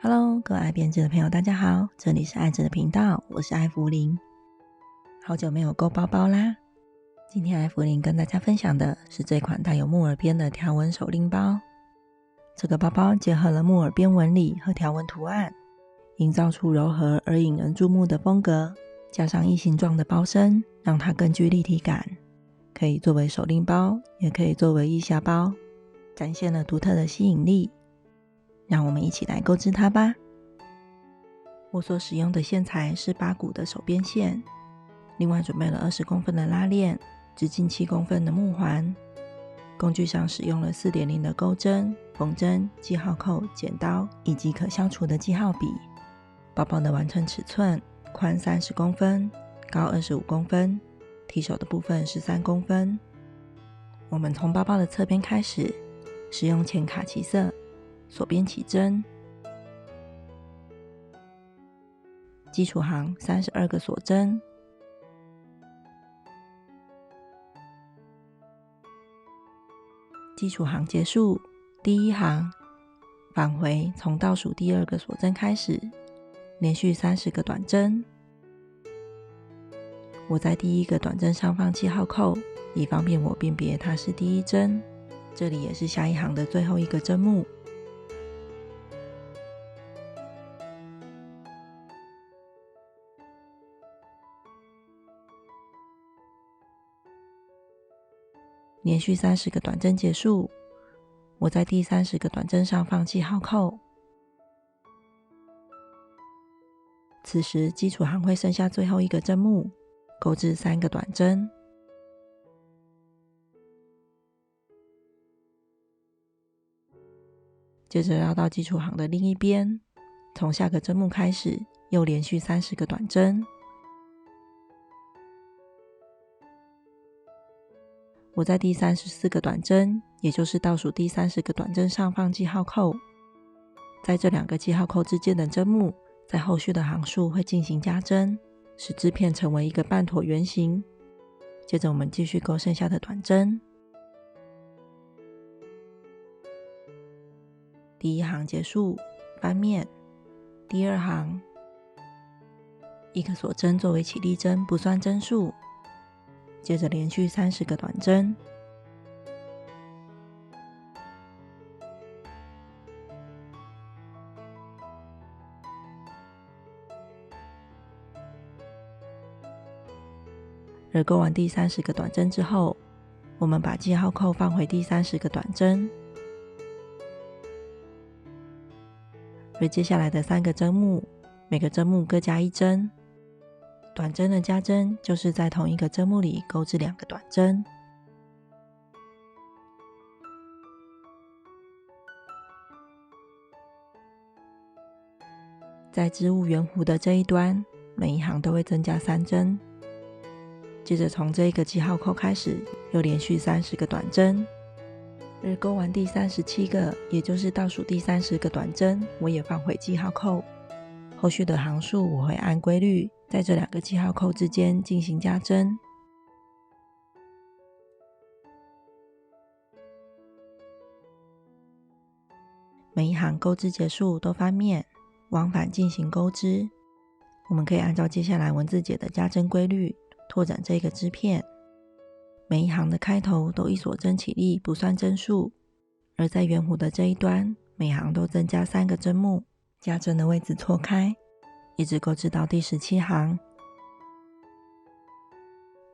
Hello，各位爱编织的朋友，大家好，这里是爱织的频道，我是艾芙琳。好久没有勾包包啦，今天艾芙琳跟大家分享的是这款带有木耳边的条纹手拎包。这个包包结合了木耳边纹理和条纹图案，营造出柔和而引人注目的风格，加上异形状的包身，让它更具立体感，可以作为手拎包，也可以作为腋下包，展现了独特的吸引力。让我们一起来钩织它吧。我所使用的线材是8股的手边线，另外准备了20公分的拉链，直径7公分的木环。工具上使用了 4.0 的钩针、缝针、记号扣、剪刀以及可消除的记号笔。包包的完成尺寸：宽30公分，高25公分，提手的部分13公分。我们从包包的侧边开始，使用浅卡其色，锁边起针，基础行32个锁针，基础行结束，第一行返回，从倒数第2个锁针开始，连续30个短针。我在第1个短针上放记号扣，以方便我辨别它是第1针。这里也是下一行的最后1个针目。连续30个短针结束，我在第30个短针上放记号扣。此时基础行会剩下最后1个针目，钩织3个短针。接着绕到基础行的另一边，从下个针目开始，又连续30个短针。我在第34个短针，也就是倒数第30个短针上放记号扣，在这2个记号扣之间的针目，在后续的行数会进行加针，使织片成为一个半椭圆形。接着我们继续钩剩下的短针。第1行结束，翻面。第2行1个锁针作为起立针，不算针数。接着连续30个短针，而钩完第30个短针之后，我们把记号扣放回第30个短针，而接下来的3个针目，每个针目各加1针。短针的加针就是在同一个针目里钩织2个短针。在织物圆弧的这一端，每一行都会增加3针。接着从这一个记号扣开始，又连续30个短针。而钩完第37个，也就是倒数第30个短针，我也放回记号扣。后续的行数我会按规律在这2个记号扣之间进行加针。每一行钩织结束都翻面，往返进行钩织。我们可以按照接下来文字解的加针规律拓展这个织片。每一行的开头都1锁针起立，不算针数。而在圆弧的这一端，每行都增加3个针目，加针的位置错开，一直钩织到第17行。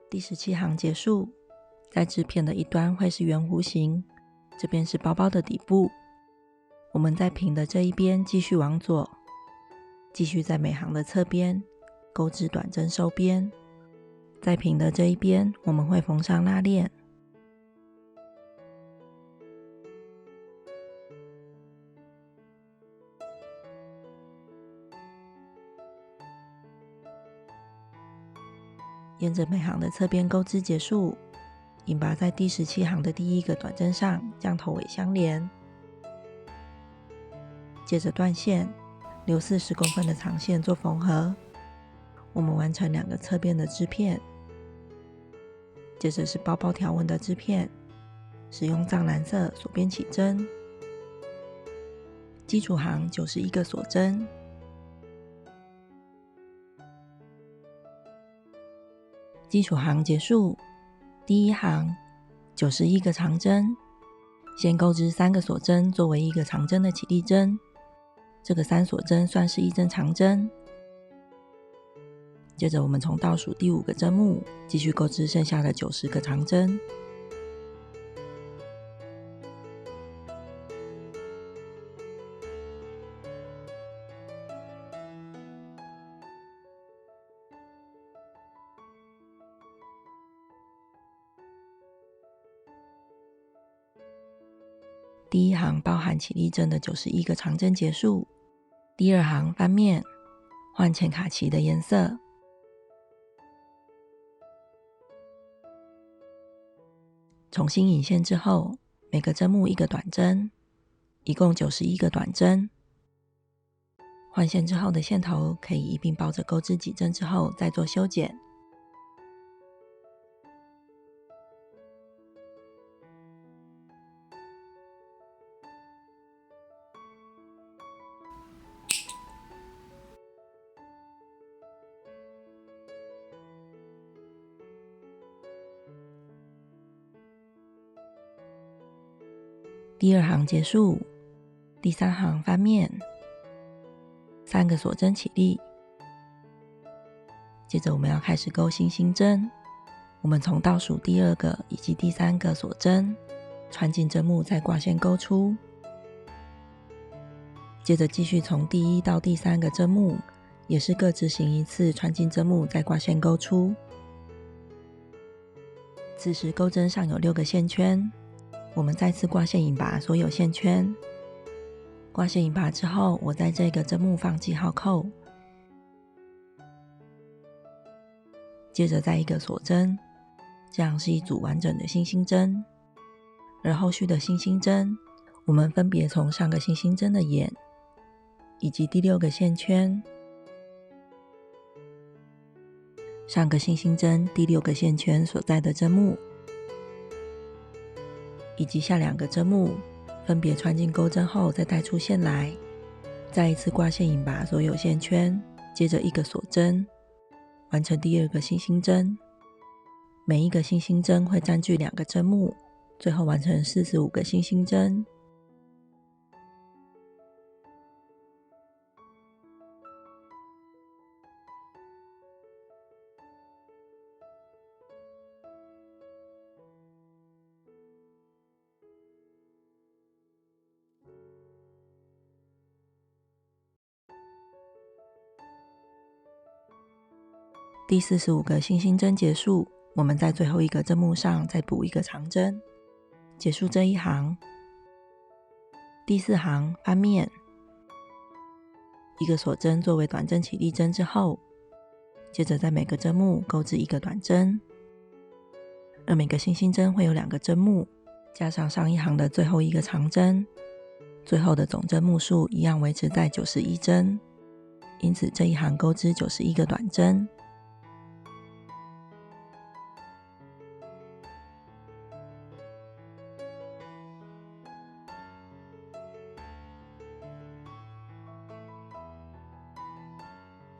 第17行结束，在织片的一端会是圆弧形，这边是包包的底部。我们在平的这一边继续往左，继续在每行的侧边钩织短针收边。在平的这一边，我们会缝上拉链。沿着每行的侧边钩织结束，引拔在第17行的第1个短针上将头尾相连。接着断线，留40公分的长线做缝合。我们完成2个侧边的织片。接着是包包条纹的织片，使用藏蓝色锁边起针，基础行91个锁针，基础行结束，第一行91个长针，先钩织3个锁针作为1个长针的起立针，这个3锁针算是1针长针。接着我们从倒数第5个针目继续钩织剩下的90个长针。第一行包含起立针的91个长针结束，第二行翻面，换浅卡其的颜色，重新引线之后，每个针目1个短针，一共91个短针。换线之后的线头可以一并抱着钩织几针之后再做修剪。第二行结束，第三行翻面，3个锁针起立。接着我们要开始钩星星针，我们从倒数第2个以及第3个锁针穿进针目，再挂线钩出。接着继续从第1到第3个针目，也是各执行1次穿进针目，再挂线钩出。此时钩针上有6个线圈，我们再次挂线引拔所有线圈。挂线引拔之后，我在这个针目放记号扣，接着再1个锁针，这样是一组完整的星星针。而后续的星星针，我们分别从上个星星针的眼，以及第6个线圈，上个星星针第6个线圈所在的针目，以及下2个针目，分别穿进钩针后再带出线来，再一次挂线引拔所有线圈，接着1个锁针，完成第2个星星针。每一个星星针会占据2个针目，最后完成45个星星针。第45个星星针结束，我们在最后1个针目上再补1个长针，结束这一行。第4行翻面，1个锁针作为短针起立针之后，接着在每个针目钩织1个短针，而每个星星针会有2个针目，加上上一行的最后1个长针，最后的总针目数一样维持在91针，因此这一行钩织91个短针。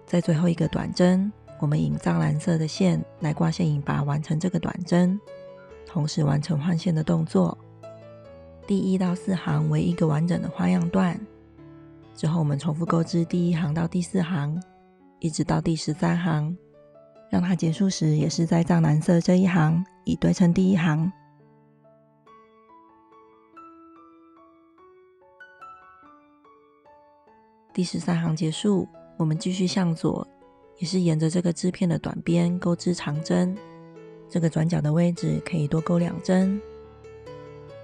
在最后1个短针，我们引藏蓝色的线来挂线引拔完成这个短针，同时完成换线的动作。第1到4行为1个完整的花样段，之后我们重复钩织第1行到第4行，一直到第13行，让它结束时也是在藏蓝色这一行，以对称第1行。第13行结束，我们继续向左，也是沿着这个织片的短边钩织长针，这个转角的位置可以多钩2针，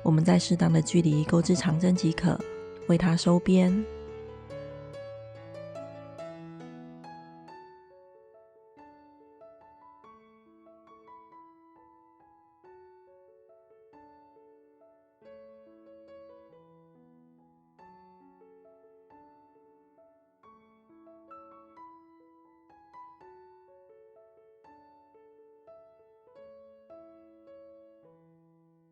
我们在适当的距离钩织长针即可，为它收边。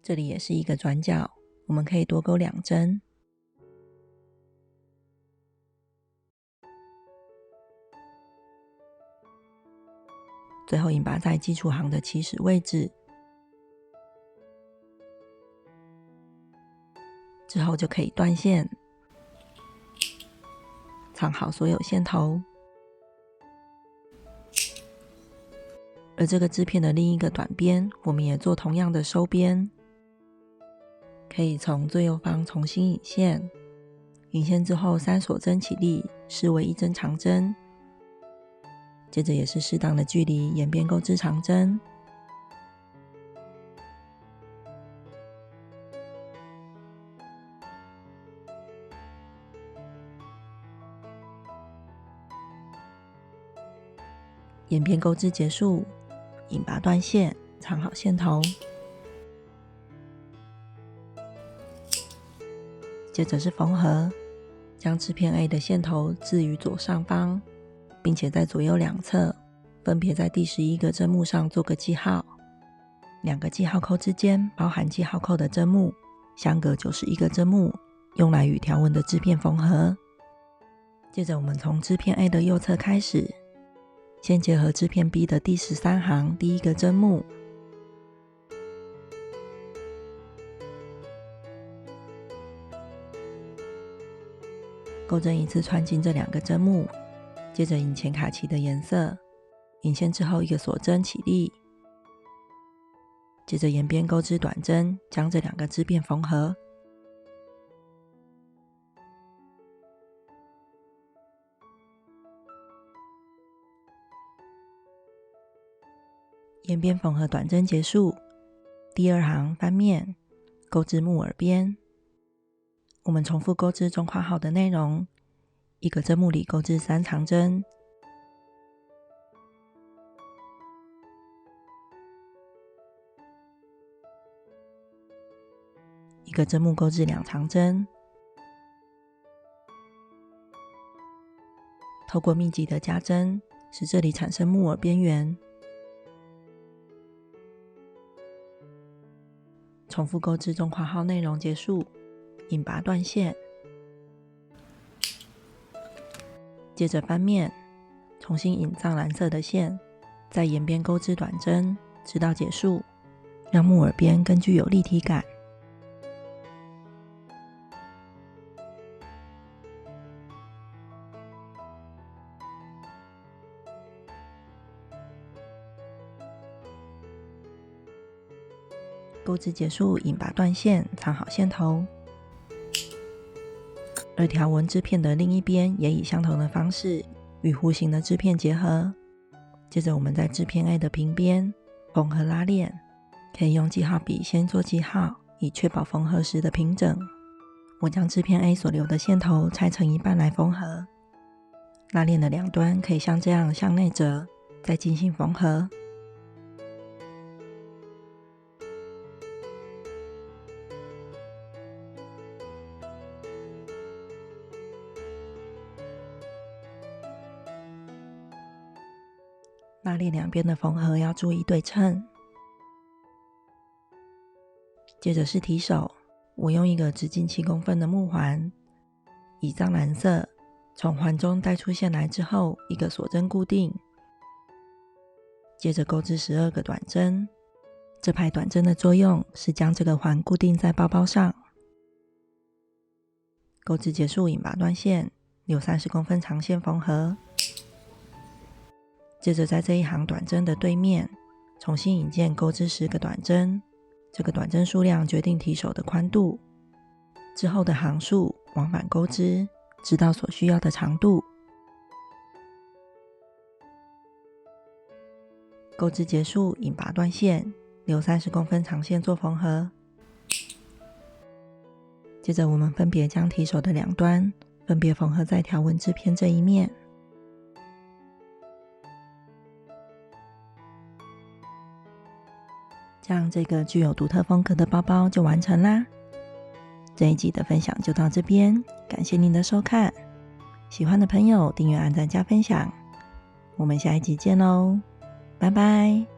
这里也是一个转角，我们可以多钩2针。最后引拔在基础行的起始位置，之后就可以断线，藏好所有线头。而这个织片的另一个短边，我们也做同样的收边，可以从最右方重新引线，引线之后3锁针起立，视为1针长针，接着也是适当的距离沿边钩织长针，沿边钩织结束，引拔断线，藏好线头。接着是缝合，将织片 A 的线头置于左上方，并且在左右两侧分别在第11个针目上做个记号，2个记号扣之间包含记号扣的针目，相隔91个针目，用来与条纹的织片缝合。接着我们从织片 A 的右侧开始，先结合织片 B 的第13行第1个针目，钩针一次穿进这2个针目，接着引前卡其的颜色，引线之后1个锁针起立，接着沿边钩织短针，将这2个织片缝合。沿边缝合短针结束，第2行翻面，钩织木耳边。我们重复钩织中括号的内容，1个针目里钩织3长针，一个针目钩织2长针，透过密集的加针，使这里产生木耳边缘。重复钩织中括号内容结束，引拔断线。接着翻面，重新引藏蓝色的线，在沿边钩织短针，直到结束，让木耳边更具有立体感。钩织结束，引拔断线，藏好线头。而条纹织片的另一边也以相同的方式与弧形的织片结合。接着我们在织片 A 的平边缝合拉链，可以用记号笔先做记号，以确保缝合时的平整。我将织片 A 所留的线头拆成一半来缝合，拉链的两端可以像这样向内折，再进行缝合。拉链两边的缝合要注意对称。接着是提手，我用一个直径7公分的木环，以藏蓝色从环中带出线来之后，一个锁针固定，接着钩织12个短针。这排短针的作用是将这个环固定在包包上。钩织结束，引拔断线，留30公分长线缝合。接着在这一行短针的对面重新引荐钩织10个短针，这个短针数量决定提手的宽度。之后的行数往返钩织，直到所需要的长度。钩织结束，引拔断线，留30公分长线做缝合。接着我们分别将提手的两端分别缝合在条纹织片这一面。这样这个具有独特风格的包包就完成啦。这一集的分享就到这边，感谢您的收看。喜欢的朋友订阅、按赞、加分享。我们下一集见喽，拜拜。